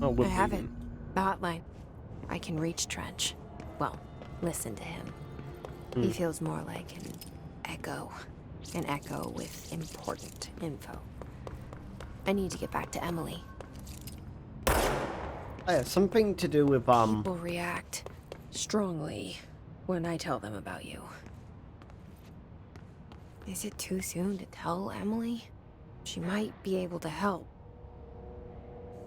Oh, I we're have it. bleeding. The hotline. I can reach Trench. Well, listen to him. He Hmm. feels more like an echo. An echo with important info. I need to get back to Emily. Oh, yeah, something to do with People react strongly when I tell them about you. Is it too soon to tell Emily? She might be able to help.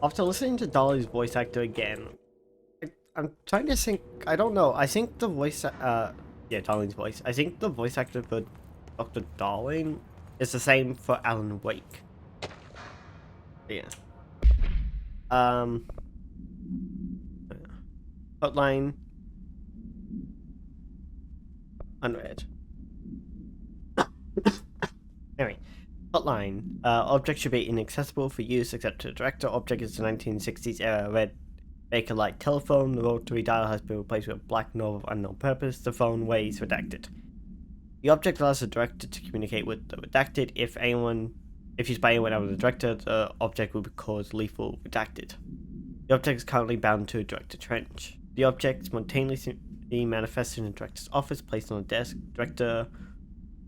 After listening to Dolly's voice actor again, I'm trying to think. I don't know. I think the voice, yeah, Darling's voice. I think the voice actor for Dr. Darling is the same for Alan Wake. Yeah. Um. Hotline unread. Anyway, hotline. Object should be inaccessible for use except to the director. Object is the 1960s era red Bakelite telephone. The rotary dial has been replaced with a black knob of unknown purpose. The phone weighs redacted. The object allows the director to communicate with the redacted. If used by anyone other than the director, the object will be called lethal redacted. The object is currently bound to Director Trench. The object spontaneously manifests in the director's office, placed on a desk. Director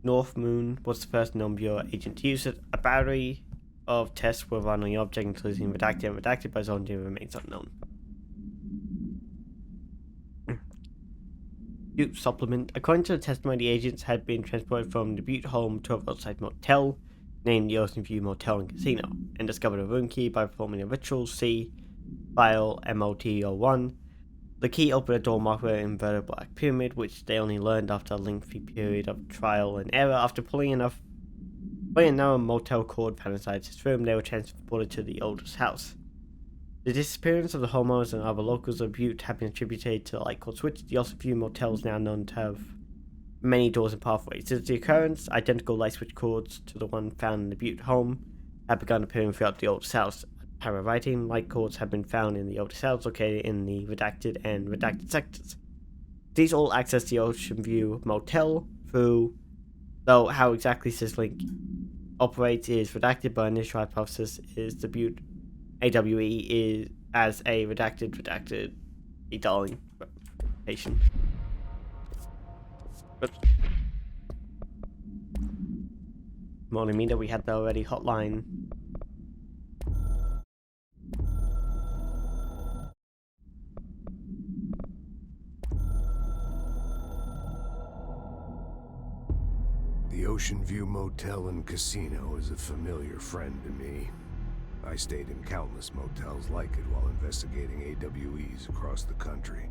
North Moon was the first non-Bureau agent to use it. A battery of tests were run on the object, including redacted and redacted, but its origin remains unknown. Butte supplement. According to the testimony, the agents had been transported from the Butte home to a roadside motel named the Ocean View Motel and Casino, and discovered a room key by performing a ritual. See file MOT01. The key opened a door marked with an inverted black pyramid, which they only learned after a lengthy period of trial and error. After pulling a narrow motel cord found inside his room, they were transported to the oldest house. The disappearance of the homeowners and other locals of Butte have been attributed to the light cord switch. The Ocean View Motel is now known to have many doors and pathways. Since the occurrence, identical light switch cords to the one found in the Butte home have begun appearing throughout the oldest house. Time of writing, light cords have been found in the oldest house located in the redacted and redacted sectors. These all access the Ocean View Motel through, though how exactly Syslink operates is redacted, but initial hypothesis is the Butte AWE is as a redacted a Darling representation. But morning meter, we had the already hotline. The Ocean View Motel and Casino is a familiar friend to me. I stayed in countless motels like it while investigating AWEs across the country,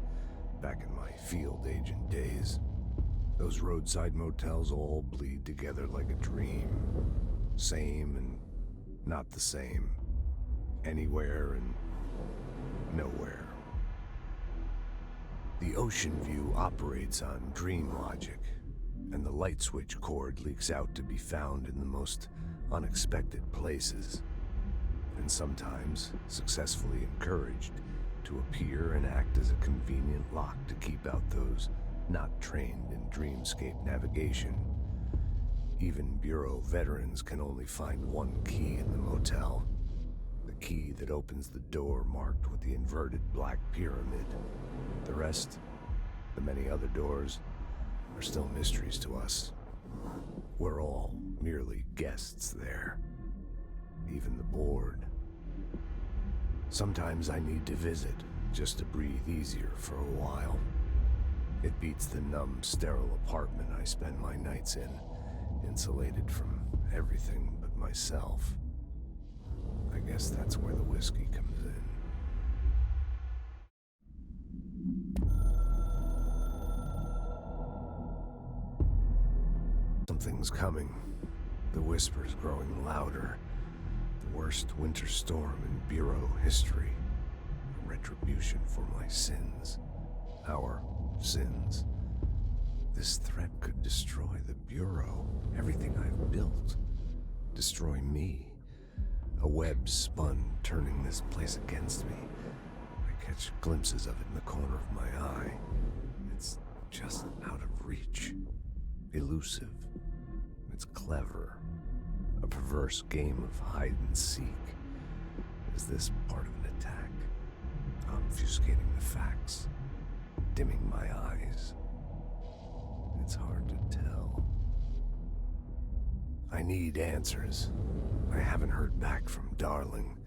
back in my field agent days. Those roadside motels all bleed together like a dream. Same and not the same. Anywhere and nowhere. The Ocean View operates on dream logic, and the light switch cord leaks out to be found in the most unexpected places, and sometimes successfully encouraged to appear and act as a convenient lock to keep out those not trained in dreamscape navigation. Even Bureau veterans can only find one key in the motel. The key that opens the door marked with the inverted black pyramid. The rest, the many other doors, are still mysteries to us. We're all merely guests there. Even the board. Sometimes I need to visit, just to breathe easier for a while. It beats the numb, sterile apartment I spend my nights in, insulated from everything but myself. I guess that's where the whiskey comes in. Something's coming. The whispers growing louder. The worst winter storm in Bureau history. A retribution for my sins. Our sins. This threat could destroy the Bureau. Everything I've built. Destroy me. A web spun, turning this place against me. I catch glimpses of it in the corner of my eye. It's just out of reach. Elusive. It's clever. A perverse game of hide and seek. Is this part of an attack? obfuscating the facts, dimming my eyes. It's hard to tell. I need answers. I haven't heard back from Darling.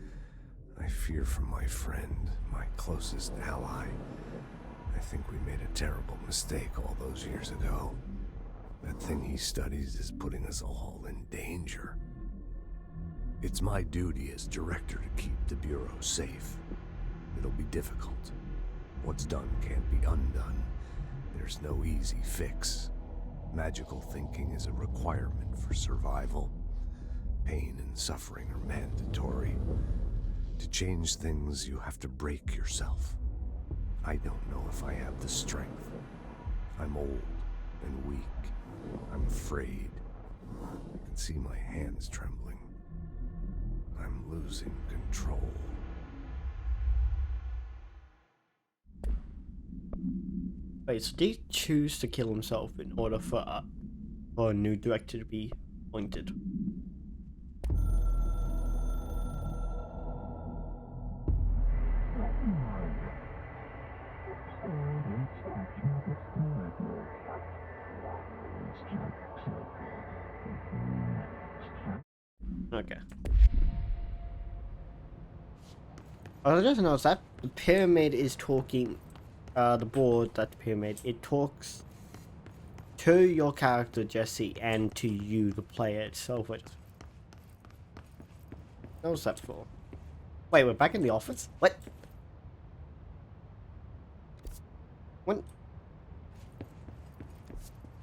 I fear for my friend, my closest ally. I think we made a terrible mistake all those years ago. That thing he studies is putting us all in danger. It's my duty as director to keep the Bureau safe. It'll be difficult. What's done can't be undone. There's no easy fix. Magical thinking is a requirement for survival. Pain and suffering are mandatory. To change things, you have to break yourself. I don't know if I have the strength. I'm old and weak. I'm afraid. I can see my hands trembling. I'm losing control. Wait, so did he choose to kill himself in order for a new director to be appointed? Okay. I just noticed that the pyramid is talking, the board, that the pyramid, it talks to your character Jesse and to you, the player itself. What was that for? Wait, we're back in the office? What? What?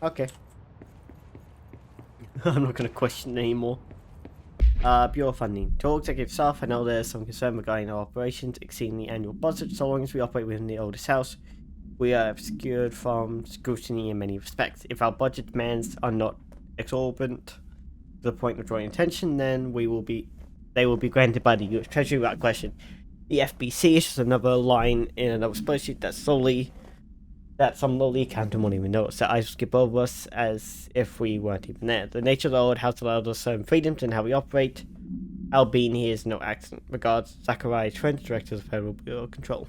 Okay. I'm not gonna question it anymore. Bureau funding. To all executive staff, I know there's some concern regarding our operations exceeding the annual budget. So long as we operate within the oldest house, we are obscured from scrutiny in many respects. If our budget demands are not exorbitant to the point of drawing attention, then they will be granted by the US Treasury without question. The FBC is just another line in another spreadsheet that some lowly accountant won't even notice, that I skip over us as if we weren't even there. The nature of the old house allows us certain freedoms in how we operate. Our being here is no accident. Regards, Zachariah Trent, Director of the Federal Bureau of Control.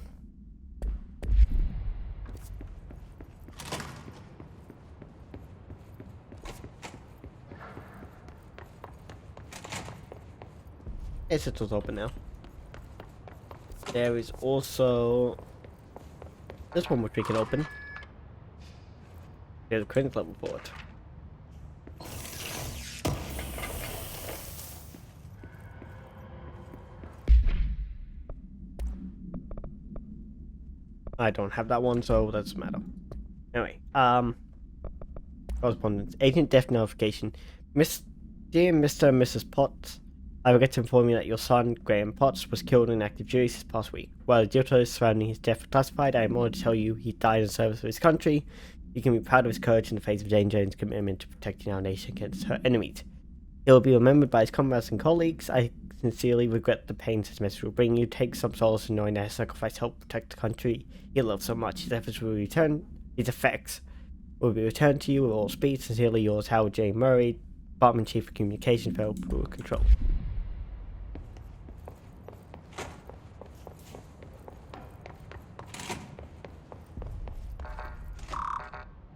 It's just open now. There is also this one which we can open. There's a credit level board. I don't have that one, so that doesn't matter. Anyway, correspondence. Agent death notification. Dear Mr. and Mrs. Potts, I regret to inform you that your son, Graham Potts, was killed in active duty this past week. While the details surrounding his death are classified, I am honored to tell you he died in service of his country. You can be proud of his courage in the face of danger and his commitment to protecting our nation against her enemies. He will be remembered by his comrades and colleagues. I sincerely regret the pain this message will bring you. Take some solace in knowing that his sacrifice helped protect the country he loved so much. His effects will be returned to you with all speed. Sincerely yours, Howard J. Murray, Department Chief of Communications, Federal Bureau of Control.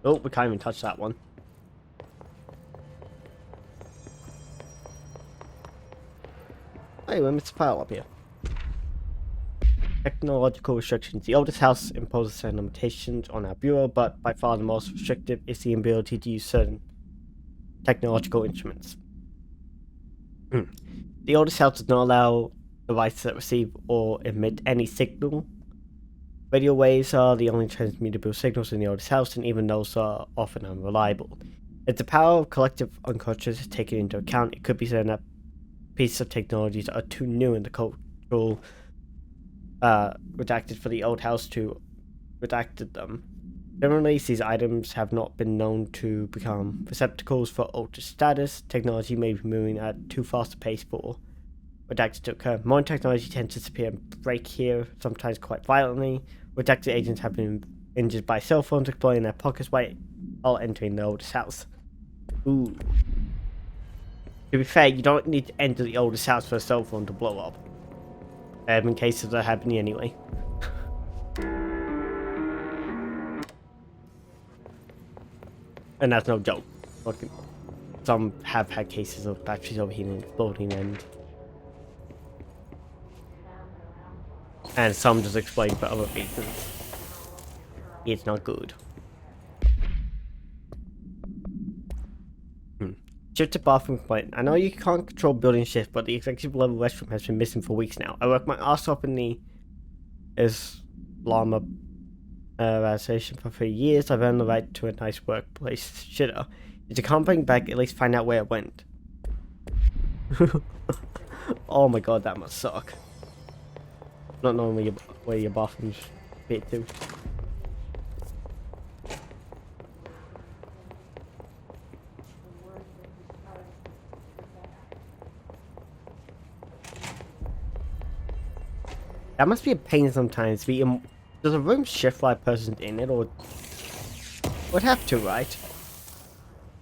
Oh, we can't even touch that one. Hey, we missed a pile up here. Technological restrictions. The oldest house imposes certain limitations on our bureau, but by far the most restrictive is the ability to use certain technological instruments. The oldest house does not allow devices that receive or emit any signal. Radio waves are the only transmittable signals in the oldest house, and even those are often unreliable. If the power of collective unconscious is taken into account, it could be said that pieces of technology that are too new in the cultural redacted for the old house to redacted them. Generally, these items have not been known to become receptacles for altered status. Technology may be moving at too fast a pace for redacted to occur. Modern technology tends to disappear and break here, sometimes quite violently. Redacted agents have been injured by cell phones exploiting their pockets while entering the oldest house. Ooh. To be fair, you don't need to enter the oldest house for a cell phone to blow up. In cases that are happening anyway. And that's no joke. Look, some have had cases of batteries overheating and exploding, and some just explode for other reasons. It's not good. Shift to bathroom complaint. I know you can't control building shift, but the executive level restroom has been missing for weeks now. I worked my ass off in the Islamization for 3 years. I've earned the right to a nice workplace. Shitter. If you can't bring back, at least find out where it went. Oh my god, that must suck. Not knowing where your bathroom's fit to. That must be a pain sometimes. Does a room shift while a person's in it, or would have to, right?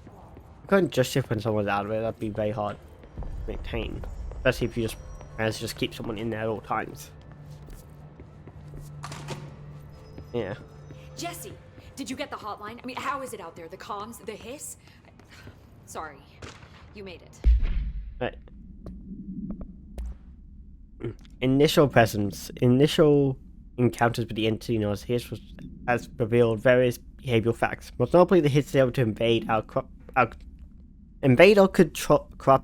You couldn't just shift when someone's out of it. That'd be very hard to maintain, especially if you just manage to just keep someone in there at all times. Yeah. Jesse, did you get the hotline? I mean, how is it out there? The comms, the hiss? Sorry, you made it. Right. Initial encounters with the entity known as Hiss has revealed various behavioral facts. Most notably, the Hiss is able to invade or corrupt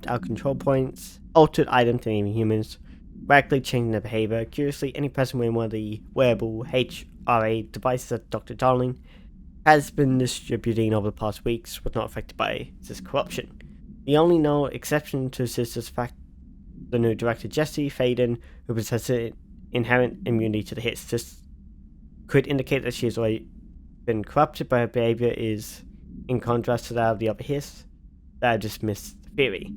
our control points, altered items and even humans, radically changing their behavior. Curiously, any person wearing one of the wearable HRA devices that Dr. Darling has been distributing over the past weeks was not affected by this corruption. The only known exception to this is the new director Jesse Faden, who possesses inherent immunity to the Hiss. This could indicate that she has already been corrupted, but her behavior is in contrast to that of the other Hiss that have dismissed the theory.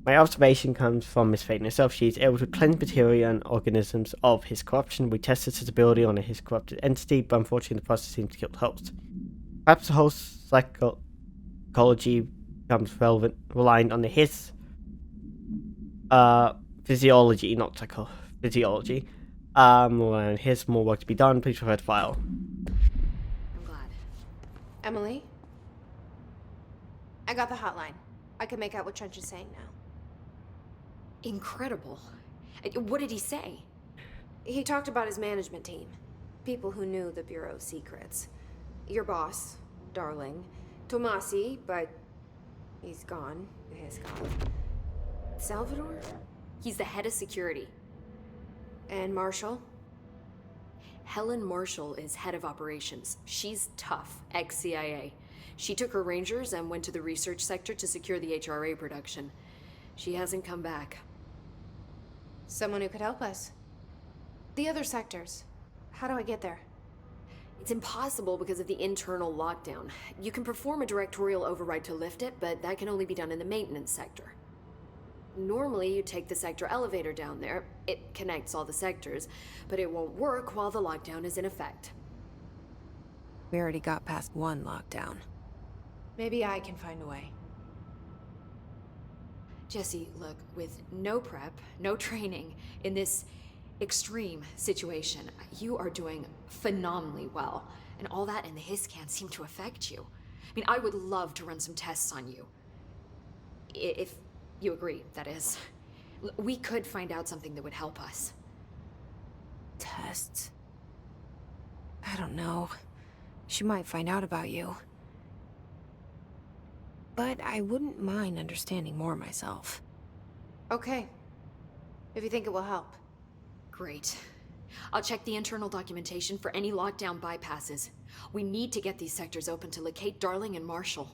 My observation comes from Miss Faden herself. She is able to cleanse material and organisms of Hiss corruption. We tested his ability on a Hiss corrupted entity, but unfortunately the process seems to kill the host. Perhaps the whole psychology becomes relevant, relying on the Hiss physiology, not physiology. When Hiss, more work to be done. Please refer to file. I'm glad. Emily? I got the hotline. I can make out what Trench is saying now. Incredible. What did he say? He talked about his management team. People who knew the Bureau's secrets. Your boss, Darling. Tomasi, but he's gone. He's gone. Salvador? He's the head of security. And Marshall? Helen Marshall is head of operations. She's tough, ex-CIA. She took her rangers and went to the research sector to secure the HRA production. She hasn't come back. Someone who could help us. The other sectors. How do I get there? It's impossible because of the internal lockdown. You can perform a directorial override to lift it, but that can only be done in the maintenance sector. Normally, you take the sector elevator down there. It connects all the sectors, but it won't work while the lockdown is in effect. We already got past one lockdown. Maybe I can find a way. Jesse, look, with no prep, no training, in this extreme situation, you are doing phenomenally well. And all that and the Hiss can't seem to affect you. I mean, I would love to run some tests on you. If you agree, that is. We could find out something that would help us. Tests? I don't know. She might find out about you. But I wouldn't mind understanding more myself. Okay. If you think it will help. Great. I'll check the internal documentation for any lockdown bypasses. We need to get these sectors open to locate Darling and Marshall.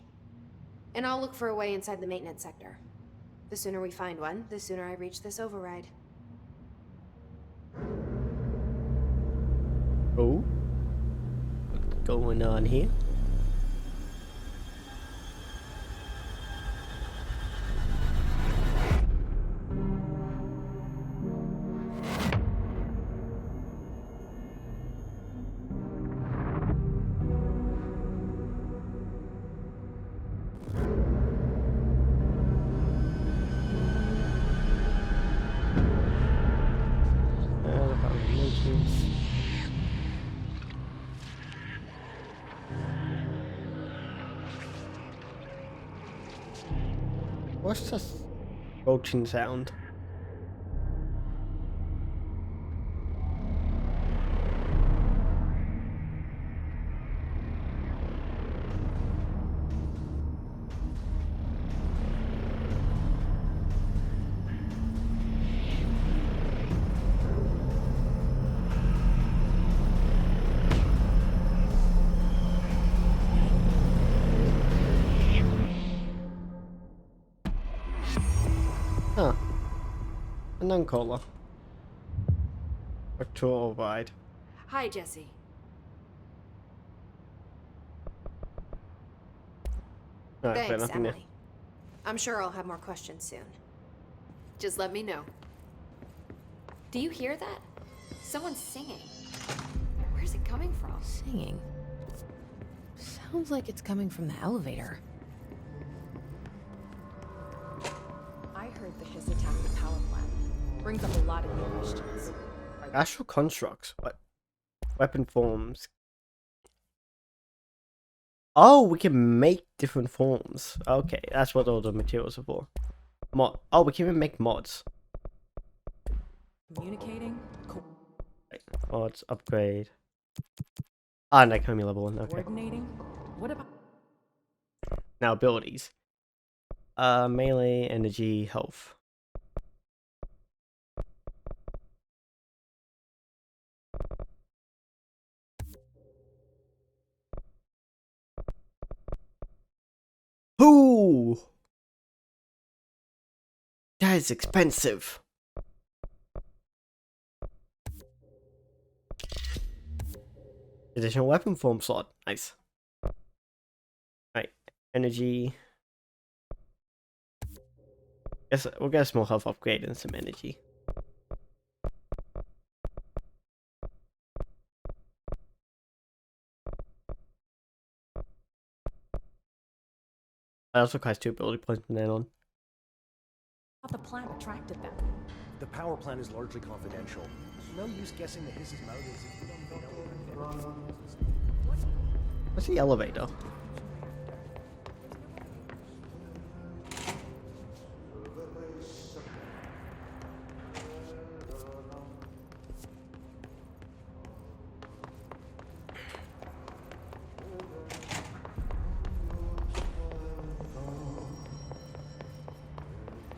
And I'll look for a way inside the maintenance sector. The sooner we find one, the sooner I reach this override. Oh? What's going on here? What's this roaching sound? Huh. A non-caller. Virtual override. Hi, Jesse. Alright, fair Thanks, enough, yeah. Emily. I'm sure I'll have more questions soon. Just let me know. Do you hear that? Someone's singing. Where's it coming from? Singing. Sounds like it's coming from the elevator. I heard the Hiss attacked the power plant. Brings up a lot of new questions. Astral constructs. What? Weapon forms. Oh, we can make different forms. Okay, that's what all the materials are for. Oh, we can even make mods. Communicating, Mods, upgrade. Ah, no, can be level 1, okay. coordinating. What about Now, abilities. Melee, energy, health. Ooh! That is expensive. Additional weapon form slot. Nice. Right. Energy. Guess we'll get a small health upgrade and some energy. That also requires 2 ability points from then on. the plant attracted them? The power plant is largely confidential. No use guessing the Hiss's motives if we don't know. What's the elevator?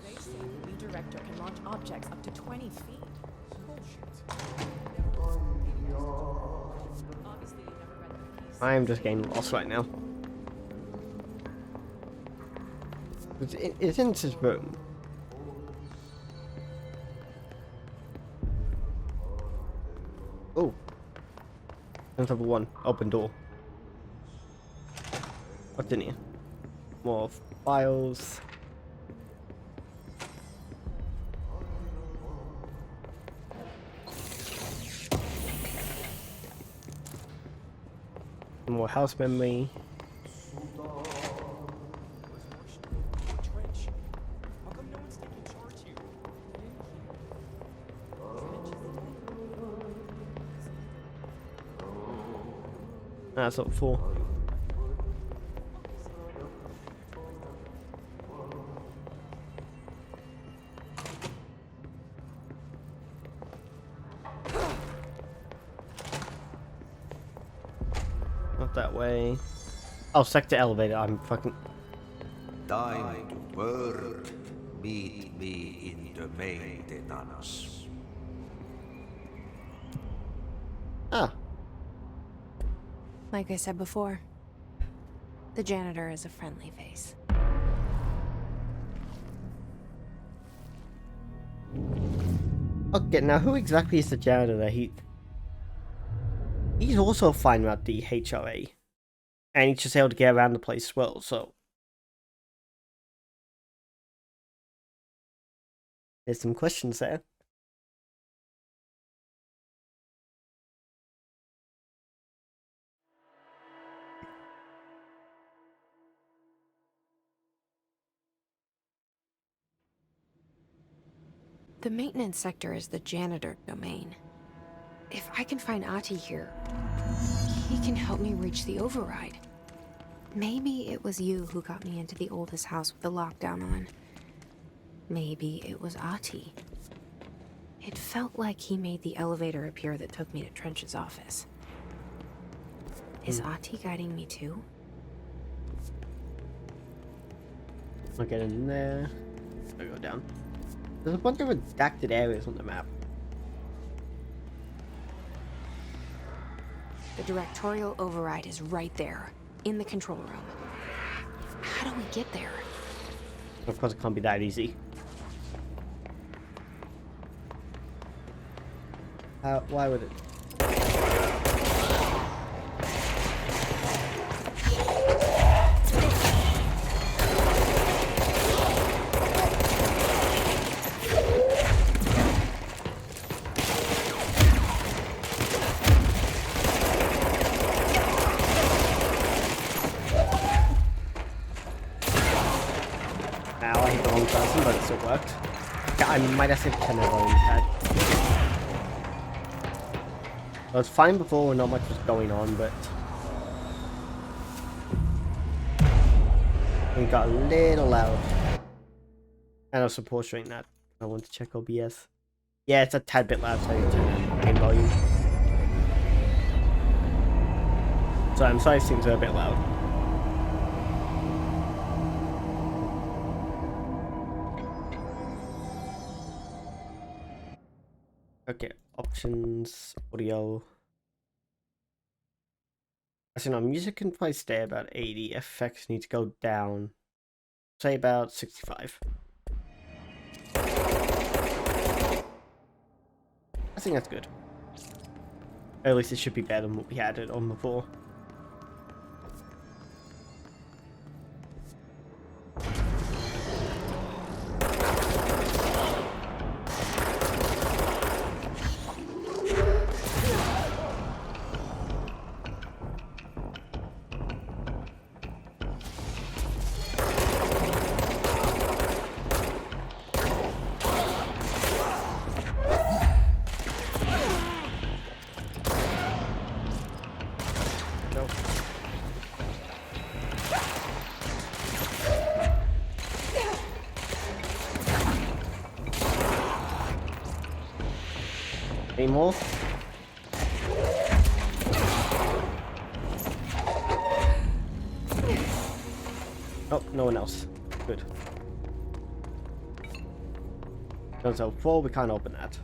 They say the new director can launch objects up to 20 feet. Obviously, you never read the piece. I am just getting lost right now. It's in this room. Oh. Level 1. Open door. What's in here? More files. More house memory. Trench. How come no one's taking charge here? That's up 4. Not that way. Oh, sector elevator. I'm fucking. Time to work. Meet me in the maintenance. Ah. Like I said before, the janitor is a friendly face. Okay, now who exactly is the janitor that he's also fine about the HRA. And he's just able to get around the place as well, so. There's some questions there. The maintenance sector is the janitor domain. If I can find Ahti here, he can help me reach the override. Maybe it was you who got me into the oldest house with the lockdown on. Maybe it was Ahti. It felt like he made the elevator appear that took me to Trench's office. Is Ahti guiding me too? I'll get in there. I'll go down. There's a bunch of redacted areas on the map. The directorial override is right there, in the control room. How do we get there? Of course, it can't be that easy. Why would it? Ow, I hit the wrong person, but it still worked. Yeah, I might have saved 10 of our own pad. I was fine before when not much was going on, but it got a little loud. And I was supposed to that. I want to check OBS. Yeah, it's a tad bit loud, so I need to turn down game volume. So I'm sorry if things are a bit loud. Okay, options, audio. Actually, no, music can probably stay about 80. Effects need to go down. Say about 65. I think that's good. Or at least it should be better than what we had it on before. Any more? Oh, no one else. Good. So 4, we can't open that.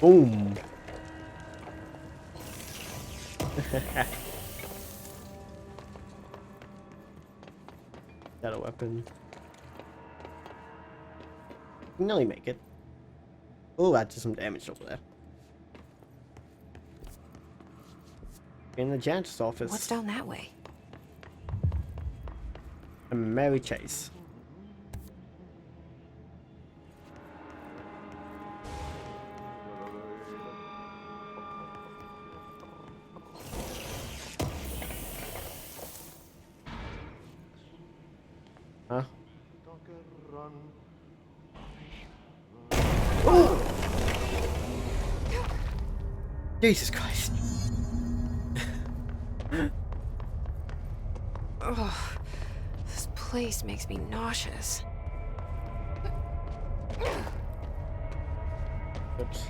Boom. Got a weapon. Can nearly make it. Oh, that did some damage over there. In the janitor's office. What's down that way? And Mary Chase. Huh? Oh! Jesus Christ. Ugh, this place makes me nauseous. Oops.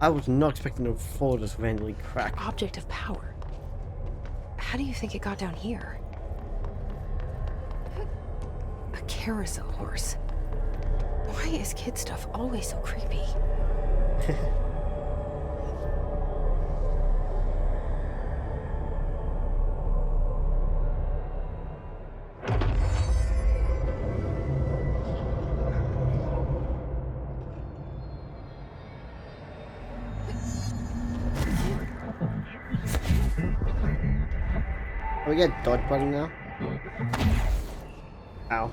I was not expecting the floor just randomly crack. Object of power. How do you think it got down here? A carousel horse. Why is kid stuff always so creepy? Are we get dodge button now? Ow.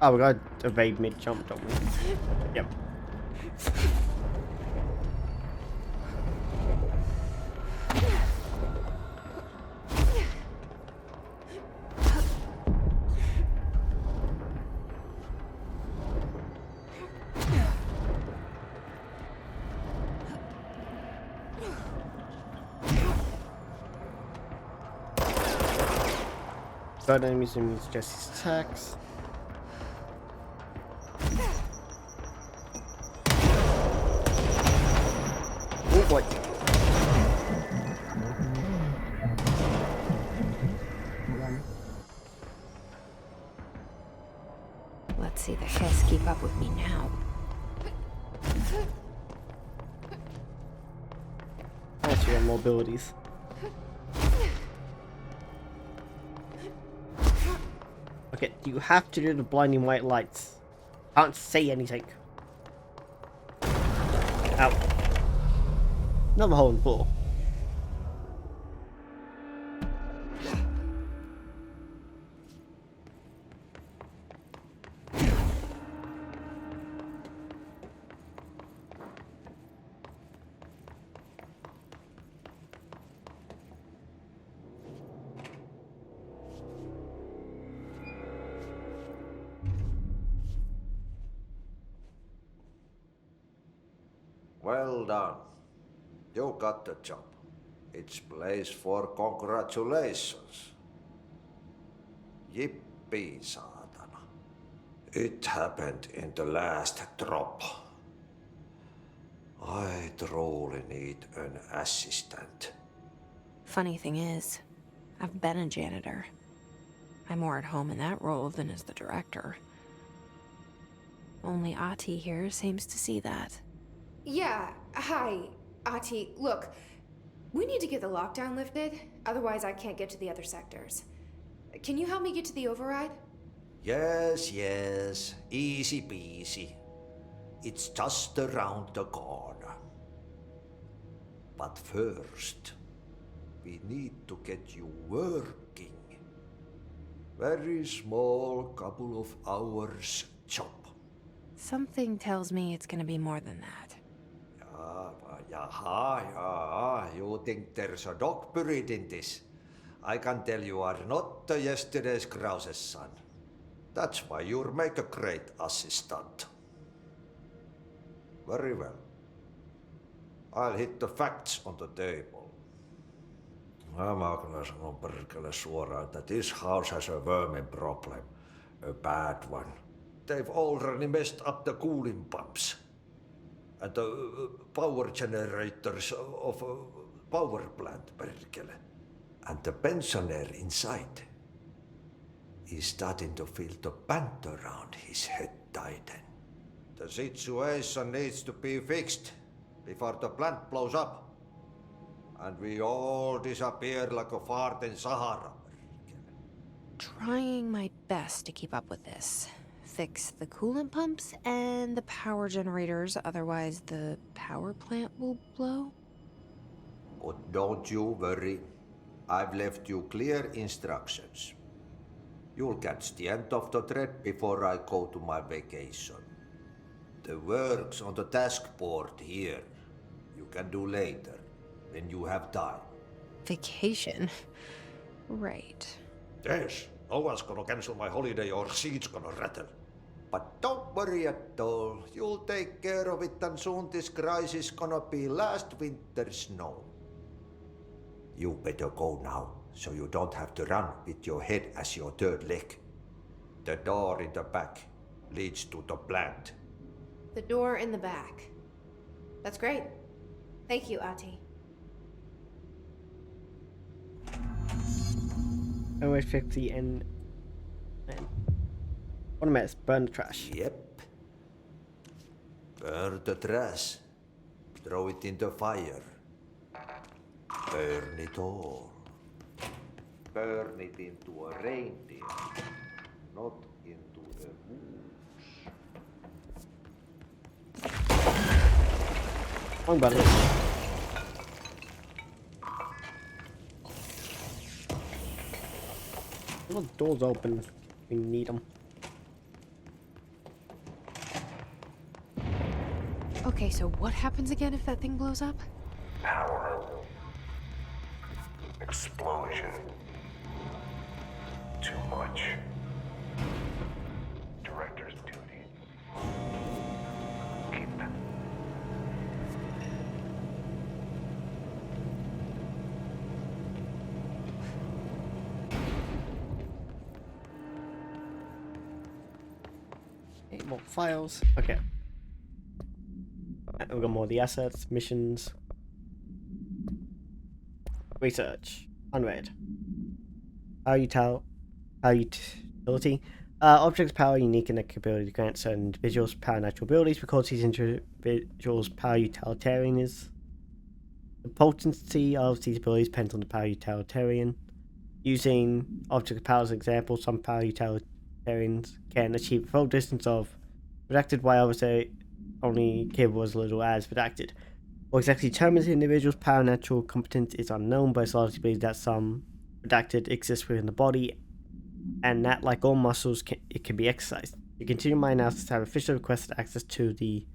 Oh, we got evade mid-jump, don't we? Yep. Bird enemies and means Jesse's attacks. Oh boy. Let's see the Hiss keep up with me now. Actually, got more abilities. Okay, you have to do the blinding white lights. Can't say anything. Ow. Another hole in the floor. Well done. You got the job. It's place for congratulations. Yippee, saatana. It happened in the last drop. I truly need an assistant. Funny thing is, I've been a janitor. I'm more at home in that role than as the director. Only Ahti here seems to see that. Yeah, hi, Ahti. Look, we need to get the lockdown lifted, otherwise I can't get to the other sectors. Can you help me get to the override? Yes, yes. Easy peasy. It's just around the corner. But first, we need to get you working. Very small, couple of hours job. Something tells me it's gonna be more than that. Yaha, you think there's a dog buried in this? I can tell you are not the yesterday's Krause's son. That's why you'll make a great assistant. Very well. I'll hit the facts on the table. Mä kyllä sanon perkele suoraan, että this house has a vermin problem. A bad one. They've already messed up the cooling pumps. And the power generators of a power plant, perkele. And the pensioner inside is starting to feel the band around his head tighten. The situation needs to be fixed before the plant blows up. And we all disappear like a fart in Sahara. Trying my best to keep up with this. Fix the coolant pumps and the power generators, otherwise the power plant will blow. But don't you worry. I've left you clear instructions. You'll catch the end of the thread before I go to my vacation. The work's on the task board here. You can do later, when you have time. Vacation? Right. Yes, no one's gonna cancel my holiday or seat's gonna rattle. But don't worry at all. You'll take care of it and soon this crisis gonna be last winter's snow. You better go now, so you don't have to run with your head as your third leg. The door in the back leads to the plant. The door in the back. That's great. Thank you, Ahti. Always 50 and what a mess. Burn the trash. Yep. Burn the trash. Throw it in the fire. Burn it all. Burn it into a reindeer, not into a moose. Wrong button. All the doors open. We need them. Okay, so what happens again if that thing blows up? Power. Explosion. Too much. Director's duty. Keep. Okay, more files. Okay. We've got more of the assets, missions. Research. Unread. Utility. Objects power unique in their ability to grant certain individuals power natural abilities because these individuals' power utilitarian. The potency of these abilities depends on the power utilitarian. Using object power as an example, some power utilitarians can achieve a full distance of redacted, while others are only capable as little as redacted. What exactly determines the individual's power natural competence is unknown, but it's largely believed that some redacted exists within the body, and that, like all muscles, it can be exercised. To continue my analysis, I have officially requested access to the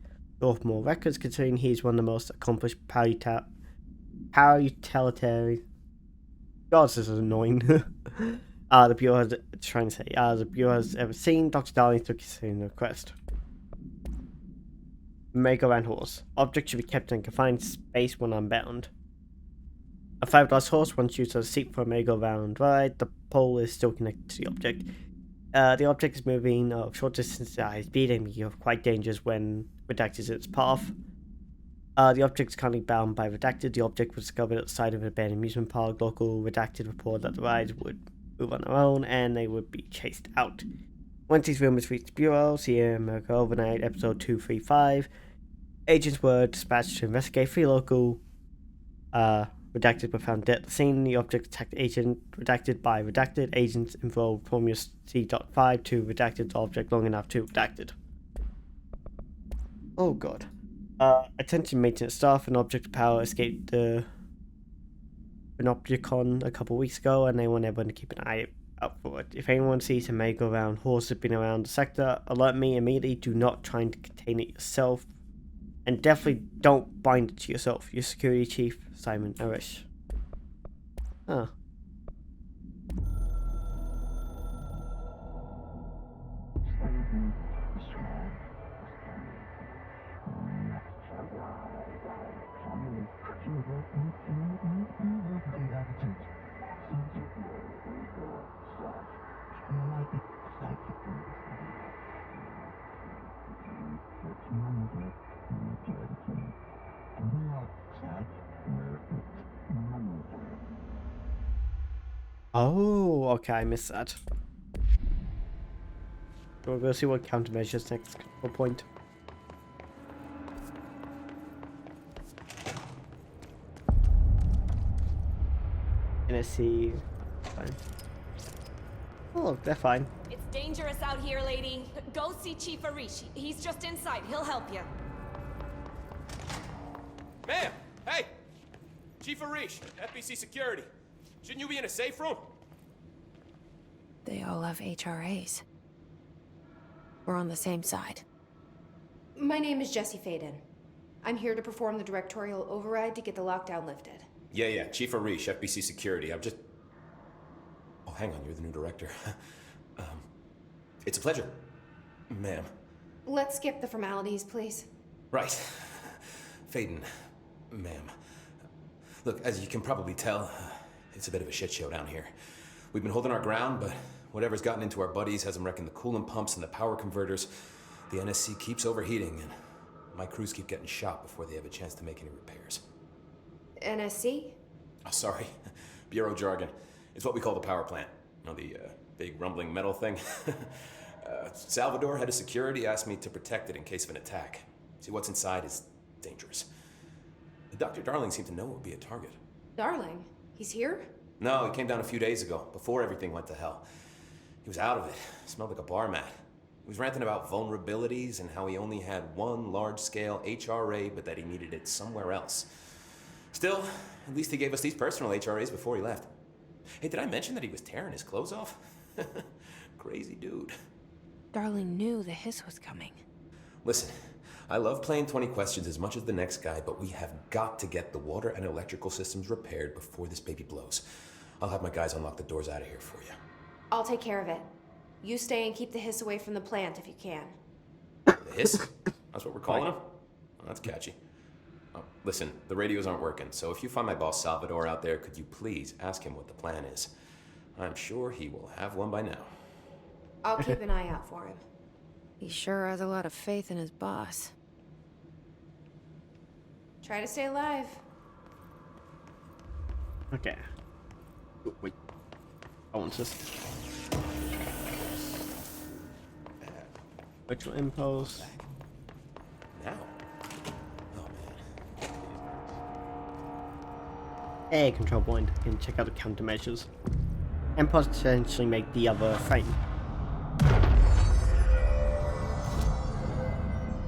Dorfmore records, considering he is one of the most accomplished power utilitarian. God, this is annoying. The Bureau has the Bureau has ever seen. Dr. Darling took his request. Merry-go-round horse. Object should be kept in confined space when unbound. A fiberglass horse, once used as a seat for a merry-go-round ride, the pole is still connected to the object. The object is moving a short distance at high speed and can be quite dangerous when redacted in its path. The object is currently bound by redacted. The object was discovered at the side of an abandoned amusement park. Local redacted reported that the rides would move on their own and they would be chased out. Once these rumors reached the Bureau, see America Overnight, episode 235, agents were dispatched to investigate. 3 local redacted were found dead at the scene. The object attacked agent redacted by redacted. Agents involved Formula C.5 to redacted the object long enough to redacted. Oh god. Attention maintenance staff, an object of power escaped the Panopticon a couple weeks ago, and they want everyone to keep an eye out for it. If anyone sees a merry-go-round horse zipping around the sector, alert me immediately. Do not try to contain it yourself, and definitely don't bind it to yourself. Your security chief, Simon Arish. Huh. Oh, okay, I missed that. We'll go see what countermeasures next point. NSC. Fine. Oh, they're fine. It's dangerous out here, lady. Go see Chief Arish. He's just inside. He'll help you. Ma'am! Hey! Chief Arish, FBC Security. Shouldn't you be in a safe room? They all have HRAs. We're on the same side. My name is Jesse Faden. I'm here to perform the directorial override to get the lockdown lifted. Yeah, Chief Arish, FBC Security. I'm just... Oh, hang on, you're the new director. It's a pleasure, ma'am. Let's skip the formalities, please. Right. Faden, ma'am. Look, as you can probably tell, it's a bit of a shit show down here. We've been holding our ground, but whatever's gotten into our buddies has them wrecking the coolant pumps and the power converters. The NSC keeps overheating, and my crews keep getting shot before they have a chance to make any repairs. NSC? Oh, sorry. Bureau jargon. It's what we call the power plant. You know, the big rumbling metal thing? Salvador, head of security, asked me to protect it in case of an attack. See, what's inside is dangerous. Dr. Darling seemed to know it would be a target. Darling? He's here? No, he came down a few days ago, before everything went to hell. He was out of it. Smelled like a bar mat. He was ranting about vulnerabilities and how he only had one large-scale HRA, but that he needed it somewhere else. Still, at least he gave us these personal HRAs before he left. Hey, did I mention that he was tearing his clothes off? Crazy dude. Darling knew the hiss was coming. Listen, I love playing 20 questions as much as the next guy, but we have got to get the water and electrical systems repaired before this baby blows. I'll have my guys unlock the doors out of here for you. I'll take care of it. You stay and keep the hiss away from the plant if you can. The hiss? That's what we're calling him? Oh, that's catchy. Oh, listen, the radios aren't working, so if you find my boss Salvador out there, could you please ask him what the plan is? I'm sure he will have one by now. I'll keep an eye out for him. He sure has a lot of faith in his boss. Try to stay alive. Okay. Oh, wait. I want this. Virtual impulse. Now. Oh man. Air control point. And check out the countermeasures. And potentially make the other frame.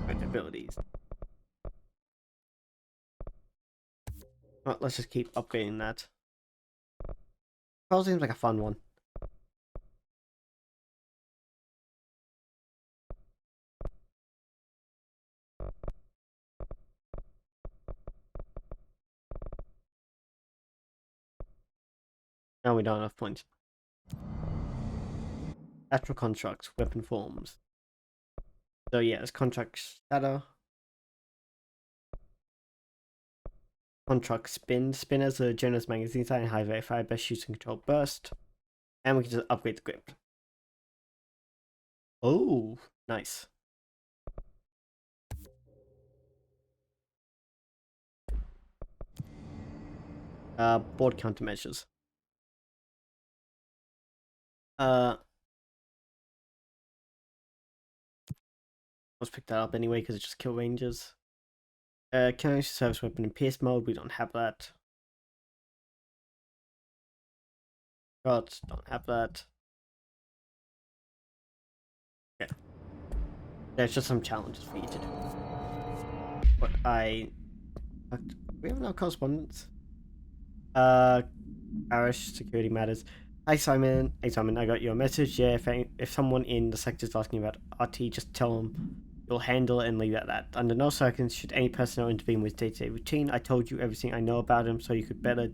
With abilities. Well, let's just keep upgrading that. Probably seems like a fun one. Now we don't have enough points. Lateral constructs, weapon forms. So yeah, it's contract shatter. Contract spin. Spin has a generous magazine size and high verify, best shooting control burst. And we can just upgrade the grip. Oh, nice. Board countermeasures. Let's pick that up anyway because it just kill rangers. Can service weapon in pierce mode, we don't have that. Shots, don't have that. Okay. There's just some challenges for you to do. But we have no correspondence. Arish, security matters. Hi Simon. Hey Simon, I got your message. Yeah, if someone in the sector is asking about RT, just tell them you'll handle it and leave it at that. Under no circumstances should any personnel intervene with day-to-day routine. I told you everything I know about him, so you could better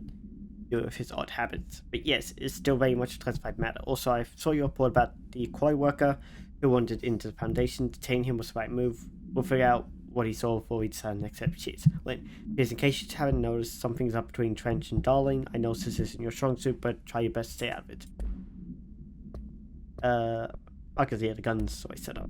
deal with his odd habits. But yes, it's still very much a classified matter. Also, I saw your report about the quarry worker who wandered into the Foundation. Detaining him was the right move. We'll figure out what he saw before we decide next step. Cheers. Lynn, because in case you haven't noticed, something's up between Trench and Darling. I know this isn't your strong suit, but try your best to stay out of it. Because he had the guns, so I set up.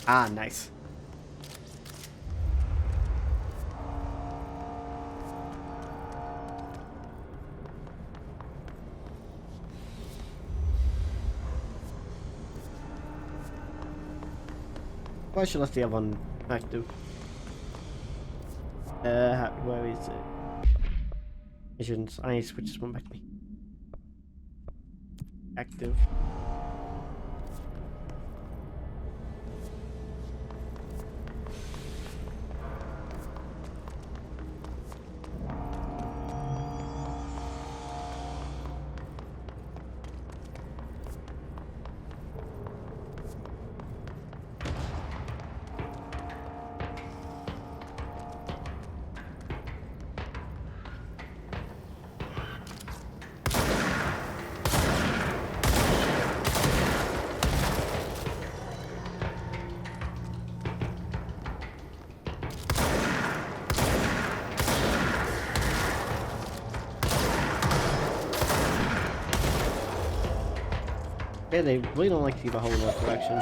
Ah, nice. Why should I left the other one active? Where is it? Missions. I need to switch this one back to me. Active. Yeah, they really don't like to give a whole lot of direction.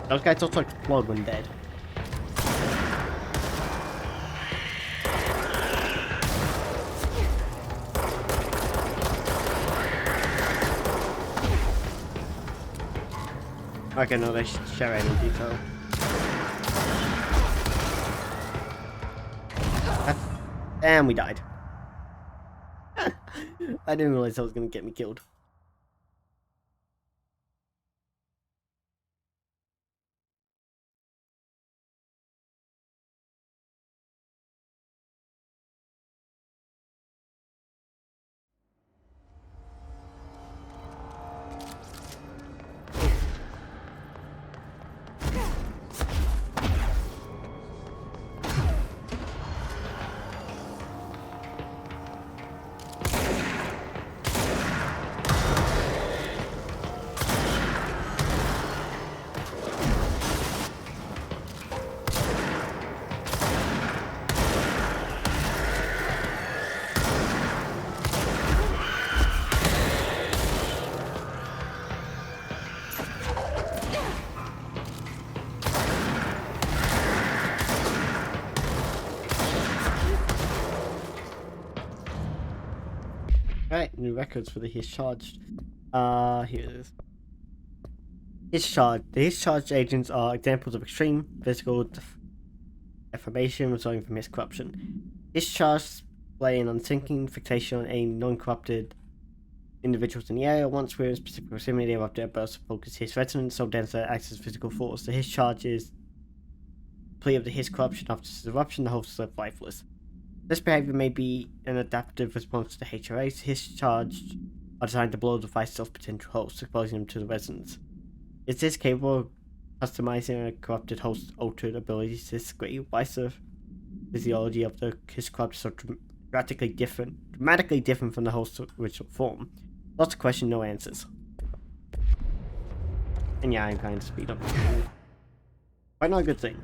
Those guys also explode when dead. Okay, no, they share any detail. And we died. I didn't realize that was going to get me killed. Right, new records for the discharged. Here it is. Discharged. The discharged agents are examples of extreme physical deformation resulting from miscorruption. Discharged display an unsinking fixation on any non-corrupted individuals in the area. Once we're in specific proximity of their burst of focus his resonance so dense that it acts as physical force. The discharge is plea of the his corruption after disruption, the host is left lifeless. This behavior may be an adaptive response to HRAs. Discharged are designed to blow the device off potential hosts, exposing them to the resonance. Is this capable of customizing a corrupted host's altered abilities to this degree? Why is the physiology of the his corrupt so dramatically different from the host's original form? Lots of questions, no answers. And yeah, I'm kind of speed up. Quite not a good thing.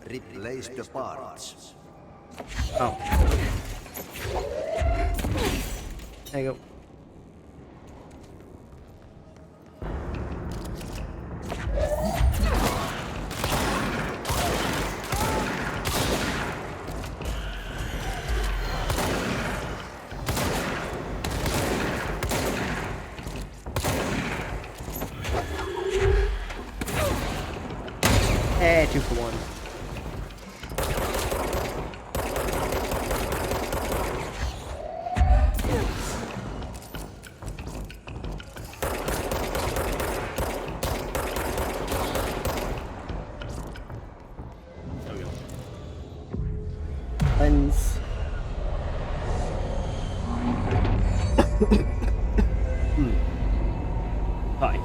Replace the parts. Oh. There you go. Hey, 2 for 1. Lens. Hi.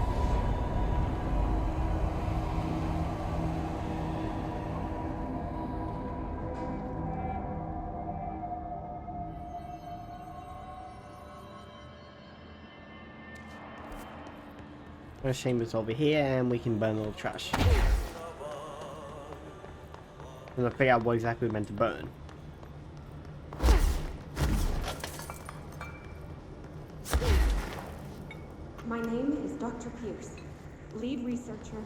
Our chamber's over here, and we can burn all the trash. And I'll figure out what exactly we're meant to burn. My name is Dr. Pierce, lead researcher.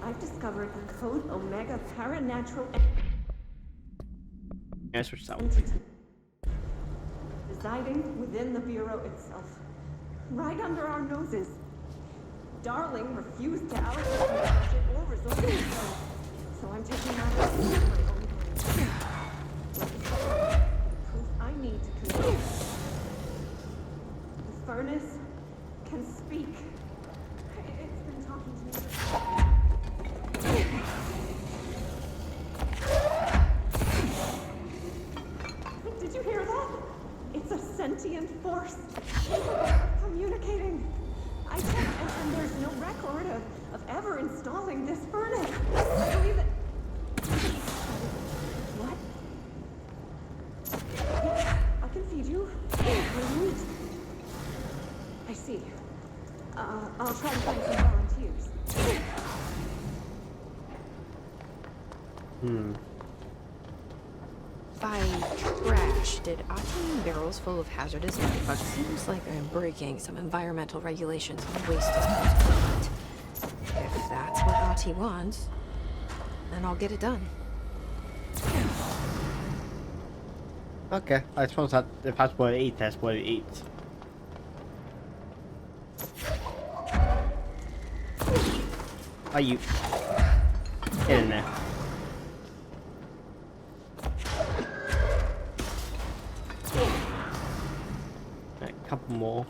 I've discovered the Code Omega Paranatural Yes, which sound. entity residing within the Bureau itself, right under our noses. Darling refused to allocate me budget or resources, so I'm taking matters into my own hands. The proof I need to convince. The furnace can speak. It's been talking to me. Did you hear that? It's a sentient force. Communicating. I checked, and there's no record of ever installing this furnace. I believe it. What? Yes, I can feed you. Meat. I see. I'll try to find some volunteers. By trash, did Ati mean barrels full of hazardous artifacts? Seems like I'm breaking some environmental regulations on waste disposal. If that's what Ati wants, then I'll get it done. Okay, I suppose that if that's what it eats, that's what it eats. Are you? Get in there. Right, a couple more.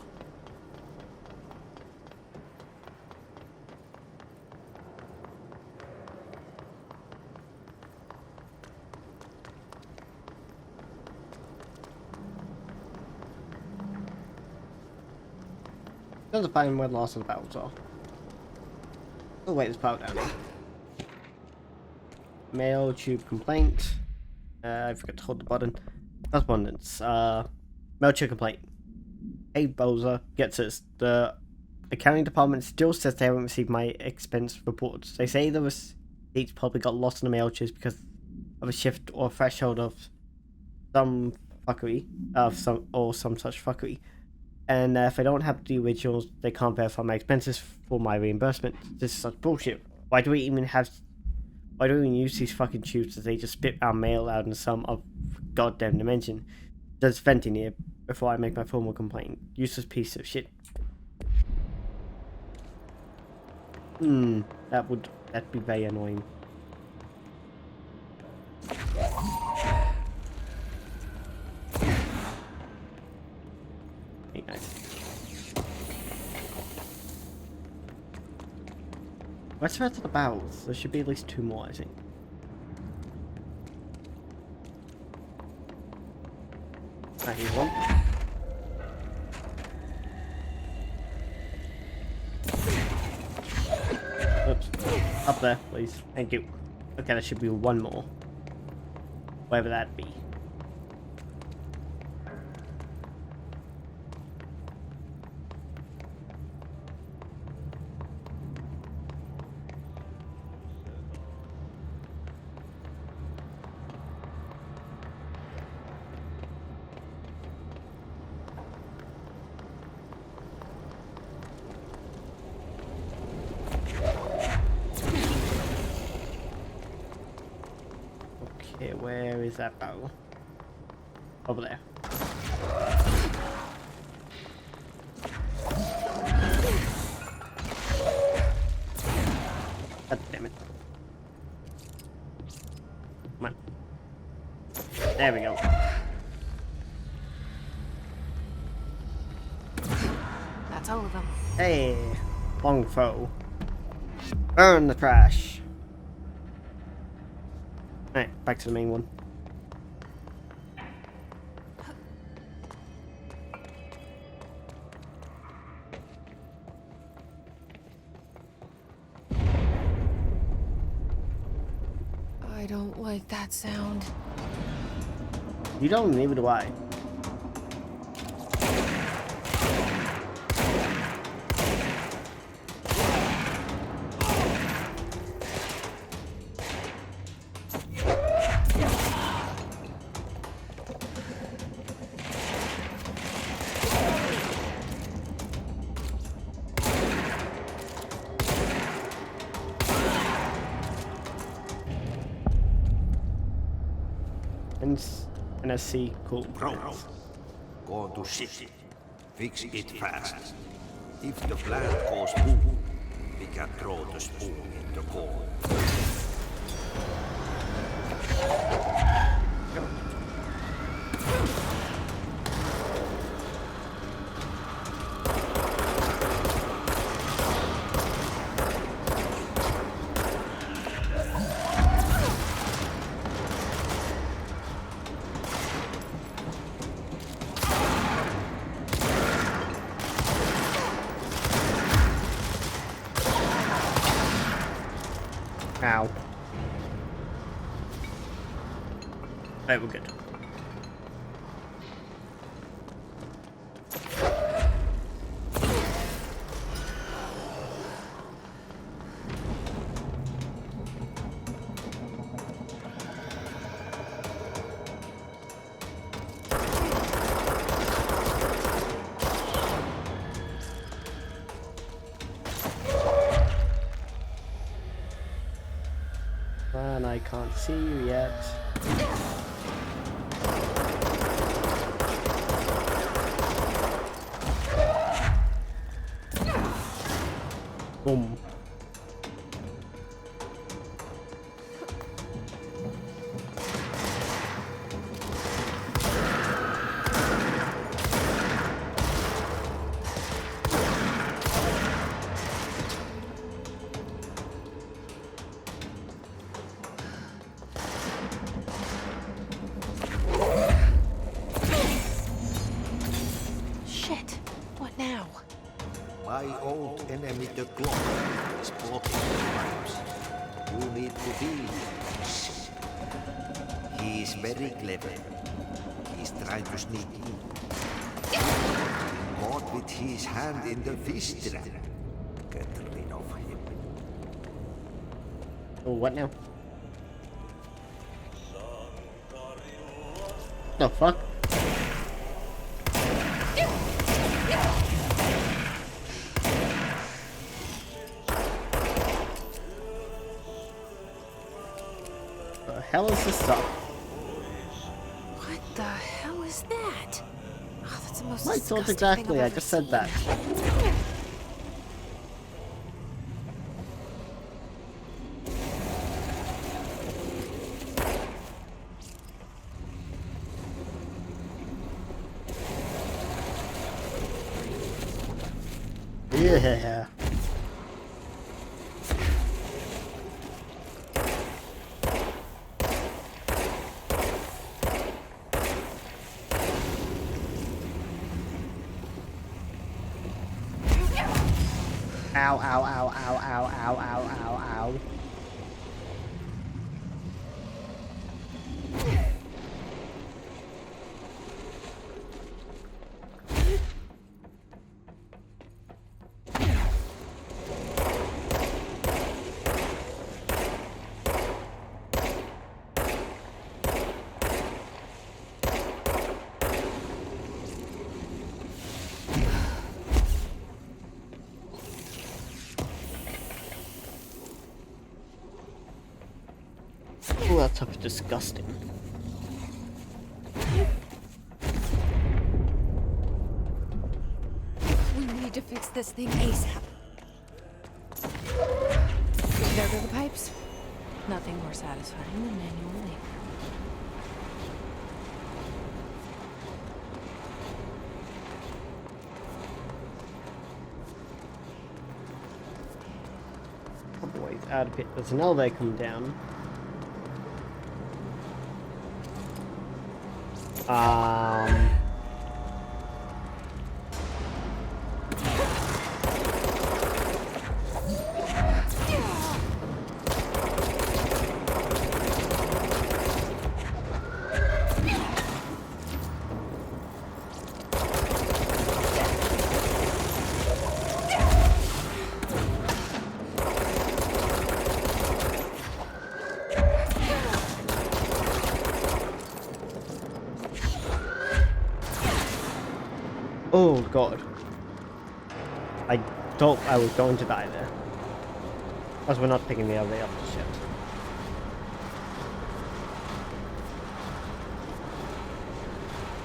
Doesn't find where the loss of the battles are. Oh wait, there's power down here. Mail tube complaint. I forgot to hold the button. Correspondence. Mail tube complaint. Hey Bowser gets us. The accounting department still says they haven't received my expense reports. They say the receipts probably got lost in the mail tubes because of a shift or threshold of some fuckery, some such fuckery. and if I don't have the originals, they can't verify my expenses for my reimbursement. This is such bullshit. Why do we even use these fucking tubes if they just spit our mail out in some of goddamn dimension? There's venting here before I make my formal complaint. Useless piece of shit. That'd be very annoying. Hey, nice. Where's the rest of the barrels? There should be at least 2 more, I think. Here's one. Oops. Up there, please. Thank you. Okay, there should be 1 more. Wherever that be. Okay, where is that barrel? Over there. God damn it. Come on. There we go. That's all of them. Hey, long foe. Burn the trash. Alright, back to the main one. I don't like that sound. You don't, neither do I. NSC, cool. Prompt. Go to ship. Fix it fast. If the plant goes boom, we can throw the spoon in the bowl. Ow. Alright, we're good. And I can't see you yet. Boom. My old enemy, the clock, is blocking the pipes. You need to deal with this. He is very clever. He's trying to sneak in. Caught with his hand in the fish trap. Get rid of him. Oh, what now? The fuck? hell is this stuff? What the hell is that? Oh, that's the most My thoughts disgusting exactly, thing I I've just ever said that. Yeah. Ow, ow, ow, ow, ow, ow, ow, ow, ow. Oh, that stuff is disgusting. We need to fix this thing ASAP. There go the pipes. Nothing more satisfying than manual labor. Oh boy, it's out of it. There's an elevator coming down. Oh god. I thought I was going to die there. As we're not picking the elevator up just yet.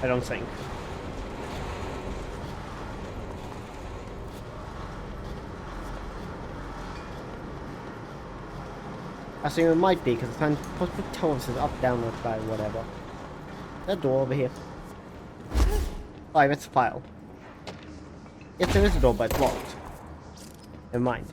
I don't think. I think it might be because I'm supposed to tell us it's up, down, left, right, whatever. That door over here. Oh, it's a file. Yes, there is a door, but it's locked. Never mind.